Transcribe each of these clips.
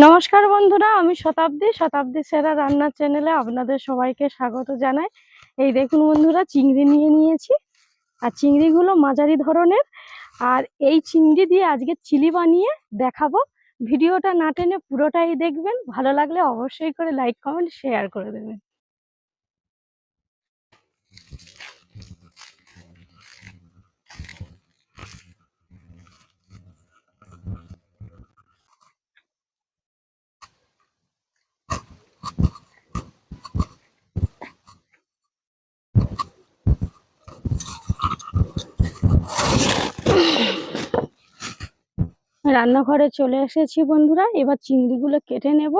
নমস্কার বন্ধুরা, আমি শতাব্দী সেরা রান্নার চ্যানেলে আপনাদের সবাইকে স্বাগত জানাই। এই দেখুন বন্ধুরা, চিংড়ি নিয়ে নিয়েছি। আর চিংড়িগুলো মাঝারি ধরনের। আর এই চিংড়ি দিয়ে আজকে চিলি বানিয়ে দেখাবো। ভিডিওটা না টেনে পুরোটাই দেখবেন। ভালো লাগলে অবশ্যই করে লাইক কমেন্ট শেয়ার করে দেবেন। রান্নাঘরে চলে এসেছি বন্ধুরা। এবার চিংড়িগুলো কেটে নেব।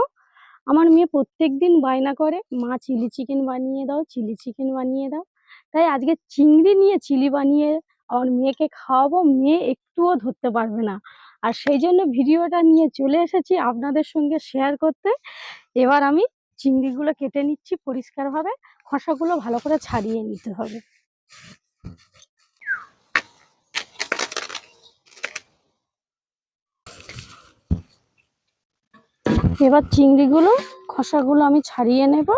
আমার মেয়ে প্রত্যেকদিন বায়না করে, মা চিলি চিকেন বানিয়ে দাও, চিলি চিকেন বানিয়ে দাও। তাই আজকে চিংড়ি নিয়ে চিলি বানিয়ে আমার মেয়েকে খাওয়াবো। মেয়ে একটুও ধরতে পারবে না। আর সেই জন্য ভিডিওটা নিয়ে চলে এসেছি আপনাদের সঙ্গে শেয়ার করতে। এবার আমি চিংড়িগুলো কেটে নিচ্ছি পরিষ্কারভাবে। খোসাগুলো ভালো করে ছাড়িয়ে নিতে হবে। এবার চিংড়িগুলো খোসাগুলো আমি ছাড়িয়ে নেব।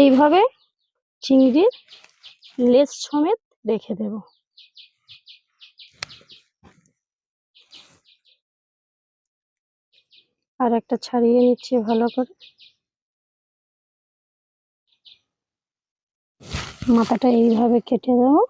এইভাবে চিংড়ির লেজ সমেত রেখে দেব। আর একটা ছাড়িয়ে নিচ্ছি ভালো করে। মাথাটা এইভাবে কেটে দেবো।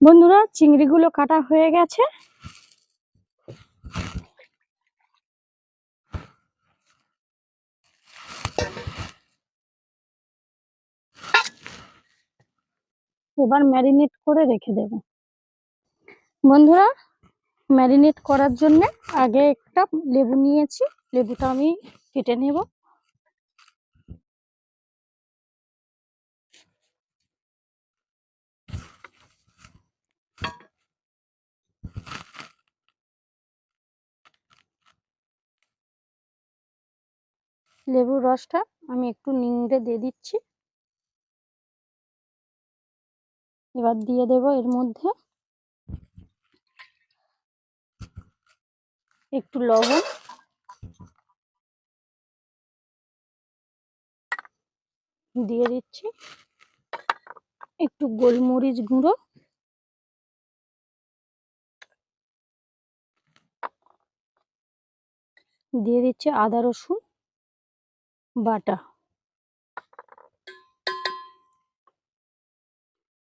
বন্ধুরা, চিংড়িগুলো কাটা হয়ে গেছে। এবার ম্যারিনেট করে রেখে দেব। বন্ধুরা, ম্যারিনেট করার জন্য আগে একটা লেবু নিয়েছি। লেবুটা আমি কেটে নেব। লেবুর রসটা আমি একটু নিংড়ে দিয়ে দিচ্ছি। এবার দিয়ে দেব এর মধ্যে একটু লবণ, দিয়ে দিচ্ছি একটু গোলমরিচ গুঁড়ো, দিয়ে দিচ্ছি আদা রসুন বাটা,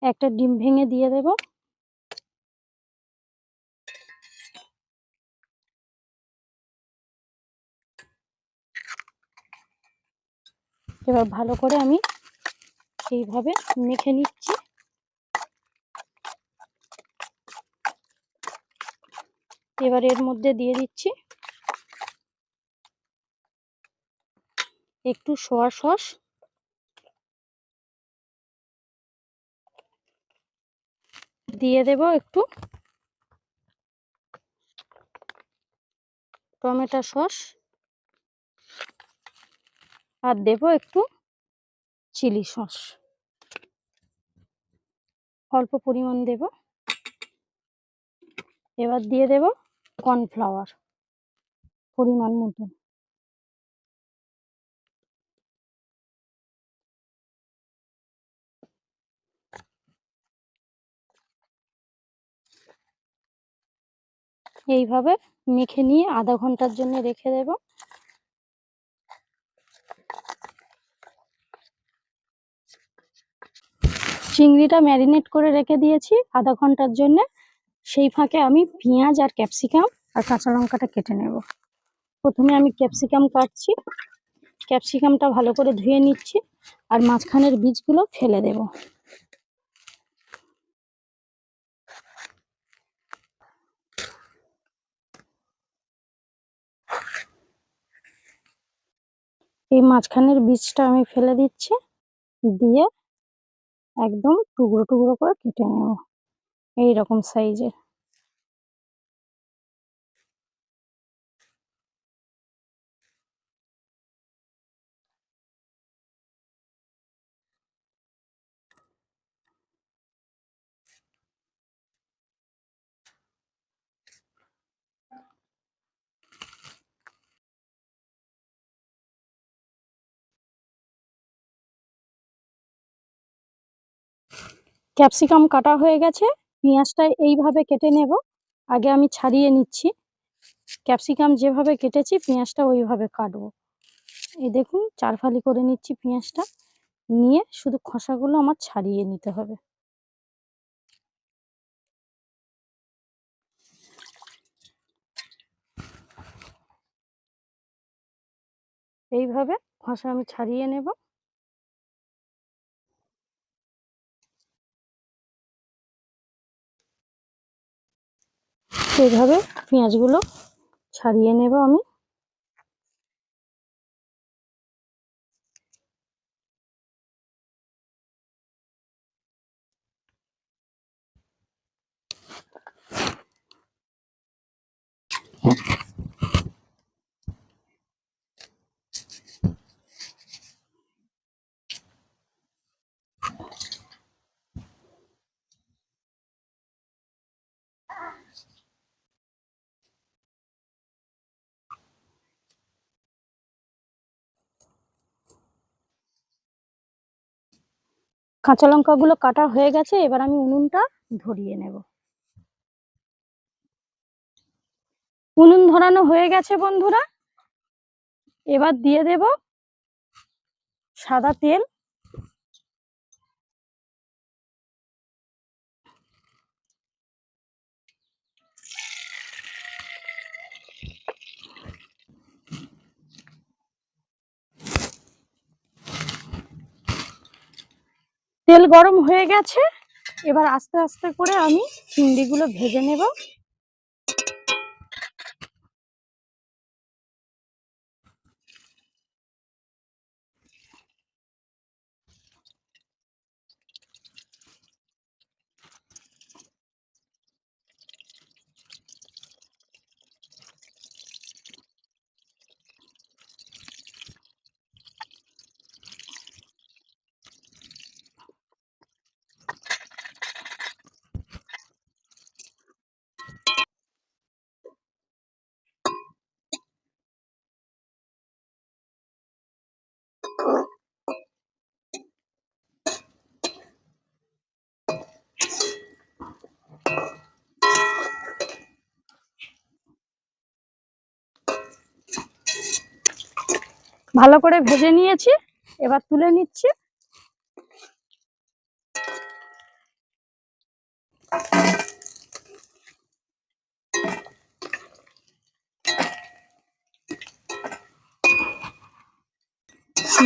একটা ডিম ভেঙে দিয়ে দেব। এবার ভালো করে আমি এইভাবে মেখে নিচ্ছি। এবার এর মধ্যে দিয়ে দিচ্ছি একটু সোয়া সস, দিয়ে দেব একটু টমেটো সস, আর দেব একটু চিলি সস। অল্প পরিমাণ দেব। এবার দিয়ে দেব কর্নফ্লাওয়ার পরিমাণ মতো। এইভাবে মেখে নিয়ে আধা ঘন্টার জন্য রেখে দেব। চিংড়িটা ম্যারিনেট করে রেখে দিয়েছি আধা ঘন্টার জন্য। সেই ফাঁকে আমি পেঁয়াজ আর ক্যাপসিকাম আর কাঁচা লঙ্কাটা কেটে নেব। প্রথমে আমি ক্যাপসিকাম কাটছি। ক্যাপসিকামটা ভালো করে ধুয়ে নিচ্ছি আর মাঝখানের বীজগুলো ফেলে দেব। এই মাঝখানের বীজটা আমি ফেলে দিচ্ছি, দিয়ে একদম টুকরো টুকরো করে কেটে নেব এইরকম সাইজের। ক্যাপসিকাম কাটা হয়ে গেছে, পেঁয়াজটা এইভাবে কেটে নেব। আগে আমি ছাড়িয়ে নিচ্ছি। ক্যাপসিকাম যেভাবে কেটেছি পেঁয়াজটা ওইভাবে কাটবো। এই দেখুন 4 ফালি করে নিচ্ছি পেঁয়াজটা, নিয়ে শুধু খোসাগুলো আমার ছাড়িয়ে নিতে হবে। এইভাবে খোসা আমি ছাড়িয়ে নেব। এইভাবে পেঁয়াজগুলো ছাড়িয়ে নেব আমি। কাঁচা লঙ্কাগুলো কাটা হয়ে গেছে, এবার আমি উনুনটা ধরিয়ে নেব। উনুন ধরানো হয়ে গেছে বন্ধুরা। এবার দিয়ে দেব সাদা তেল। তেল গরম হয়ে গেছে, এবার আস্তে আস্তে করে আমি চিংড়িগুলো ভেজে নেব। ভালো করে ভেজে নিয়েছি, এবার তুলে নিচ্ছি।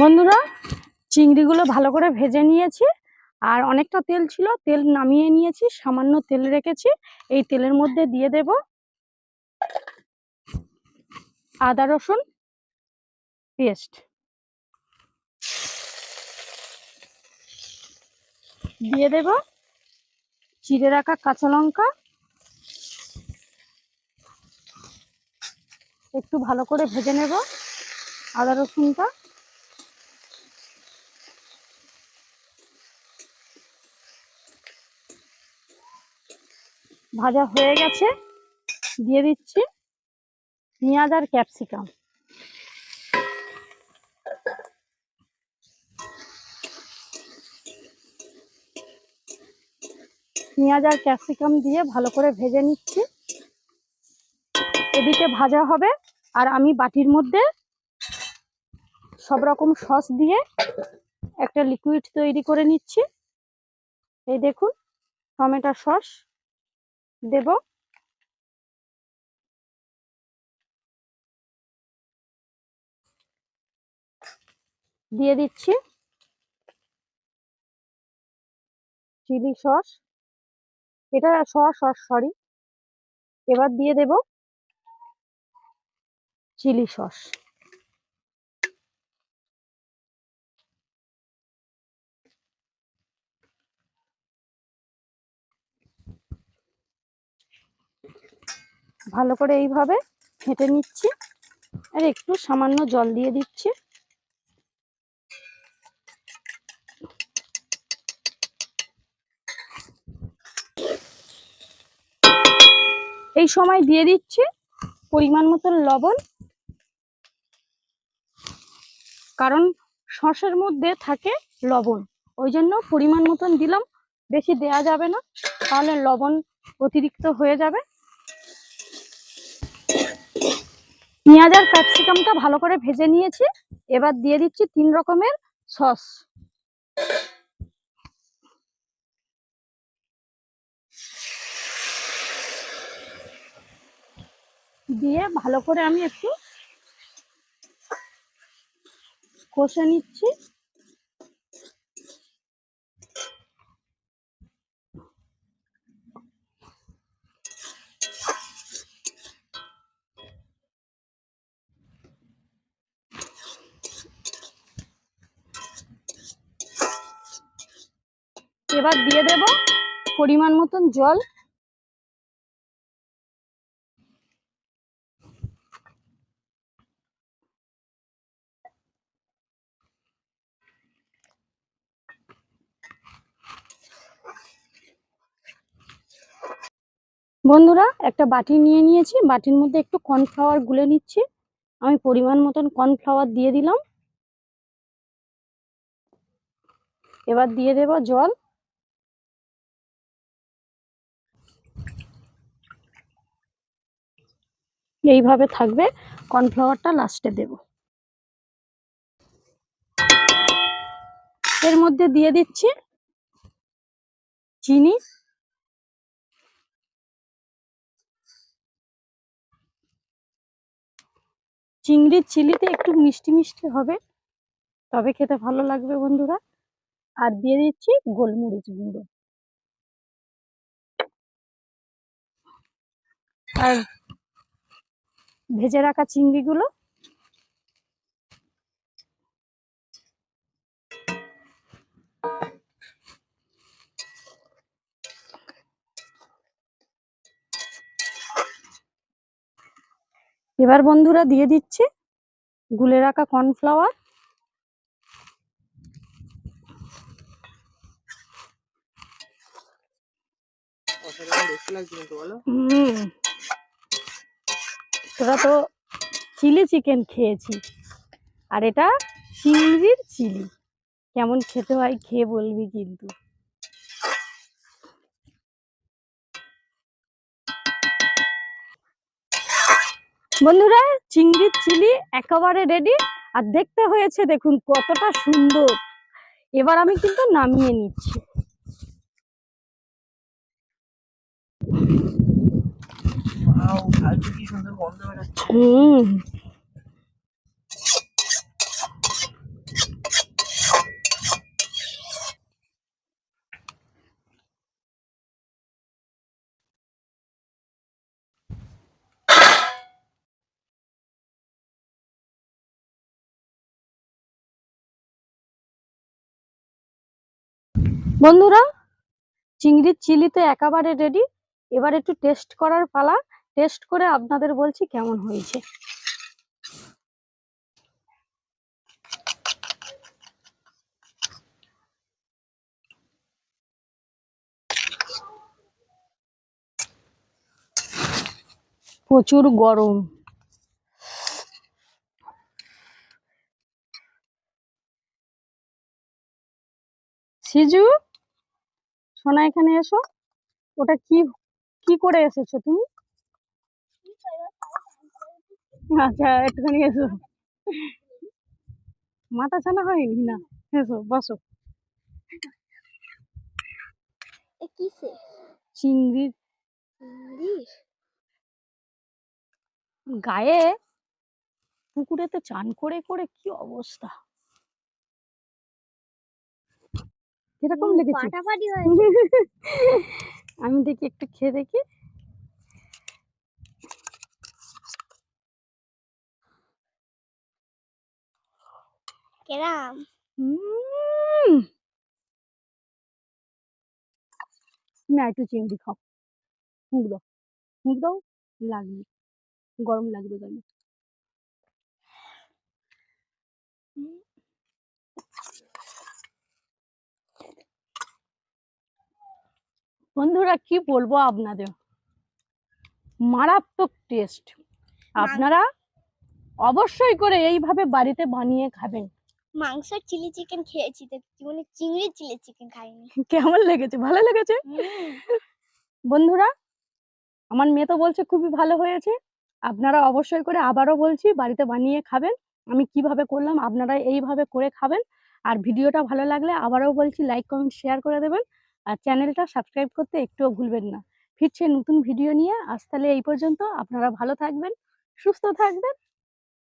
বন্ধুরা, চিংড়িগুলো ভালো করে ভেজে নিয়েছি, আর অনেকটা তেল ছিল, তেল নামিয়ে নিয়েছি, সামান্য তেল রেখেছি। এই তেলের মধ্যে দিয়ে দেব আদা রসুন পেস্ট, দিয়ে দেব চিড়ে রাখা কাঁচা লঙ্কা। একটু ভালো করে ভেজে নেব আদা রসুনটা। ভাজা হয়ে গেছে, দিয়ে দিচ্ছি পেঁয়াজ আর ক্যাপসিকাম। পেঁয়াজ আর ক্যাপসিকাম দিয়ে ভালো করে ভেজে নিচ্ছি। এদিকে ভাজা হবে, আর আমি বাটির মধ্যে সব রকম সস দিয়ে একটা লিকুইড তৈরি করে নিচ্ছি। এই দেখুন টমেটো সস দেব, দিয়ে দিচ্ছি চিলি সস, এটা সস সরি, এবার দিয়ে দেব চিলি সস। ভালো করে এইভাবে ফেটে নিচ্ছি, আর একটু সামান্য জল দিয়ে দিচ্ছি। এই সময় দিয়ে দিচ্ছি পরিমাণ মতন লবণ, কারণ সসের মধ্যে থাকে লবণ, ওই জন্য পরিমাণ মতন দিলাম, বেশি দেয়া যাবে না, তাহলে লবণ অতিরিক্ত হয়ে যাবে। পেঁয়াজ আর ক্যাপসিকামটা ভালো করে ভেজে নিয়েছি, এবার দিয়ে দিচ্ছি 3 রকমের সস। দিয়ে ভালো করে আমি একটু কষে নিচ্ছি। এবার দিয়ে দেব পরিমাণ মতন জল। বন্ধুরা একটা বাটি নিয়ে নিয়েছি, বাটির মধ্যে একটু কর্নফ্লাওয়ার গুলে নিচ্ছি। আমি পরিমাণ মতন কর্নফ্লাওয়ার দিয়ে দিলাম, এবার দিয়ে দেব জল। এইভাবে থাকবে, কর্নফ্লাওয়ারটা লাস্টে দেব। এর মধ্যে দিয়ে দিচ্ছি চিনি, চিংড়ির চিলিতে একটু মিষ্টি মিষ্টি হবে, তবে খেতে ভালো লাগবে বন্ধুরা। আর দিয়ে দিচ্ছি গোলমরিচ গুঁড়ো। আর ভেজে রাখা চিংড়িগুলো এবার বন্ধুরা দিয়ে দিচ্ছি গুলে রাখা কর্নফ্লাওয়ার। তোরা তো চিলি চিকেন খেয়েছি, আর এটা চিংড়ির চিলি, কেমন খেতে হয় খেয়ে বলবি কিন্তু। বন্ধুরা চিংড়ির চিলি একেবারে রেডি, আর দেখতে হয়েছে দেখুন কতটা সুন্দর। এবার আমি কিন্তু নামিয়ে নিচ্ছি। বন্ধুরা চিংড়ির চিলি তো একেবারে রেডি, এবার একটু টেস্ট করার পালা। টেস্ট করে আপনাদের বলছি কেমন হয়েছে। প্রচুর গরম। সিজু সোনা এখানে এসো, ওটা কি কি করে এসেছো তুমি? আচ্ছা একটুখানি এসো, মাথা ছানা হয়নি না, এসো বসো। কিসে? চিংড়ির চিংড়ির? গায়ে পুকুরেতে চান করে করে কি অবস্থা, কিরকম লেগেছে? ফাটাফাটি হয়েছে। আমি দেখি একটু খেয়ে দেখি। কেরাম? উম, তুমি আর একটু চিংড়ি খাও, মুখ দাও, মুখ দাও, লাগবে, গরম লাগবে গালে। বন্ধুরা কি বলবো আপনাদের, মারাত্মক টেস্ট। আপনারা অবশ্যই করে এইভাবে বাড়িতে বানিয়ে খাবেন। মাংসের চিলি চিকেন খেয়েছি, তো জীবনে চিংড়ির চিলি চিকেন খাইনি। কেমন লেগেছে? ভালো লেগেছে? বন্ধুরা, আমার মেয়ে তো বলছে খুবই ভালো হয়েছে। আপনারা অবশ্যই করে, আবারও বলছি, বাড়িতে বানিয়ে খাবেন। আমি কিভাবে করলাম আপনারা এইভাবে করে খাবেন। আর ভিডিওটা ভালো লাগলে আবারও বলছি লাইক, কমেন্ট, শেয়ার করে দেবেন। আর চ্যানেলটা সাবস্ক্রাইব করতে একটুও ভুলবেন না। ফিরছে নতুন ভিডিও নিয়ে। আজ তাহলে এই পর্যন্ত। আপনারা ভালো থাকবেন, সুস্থ থাকবেন।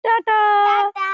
টাটা। টাটা।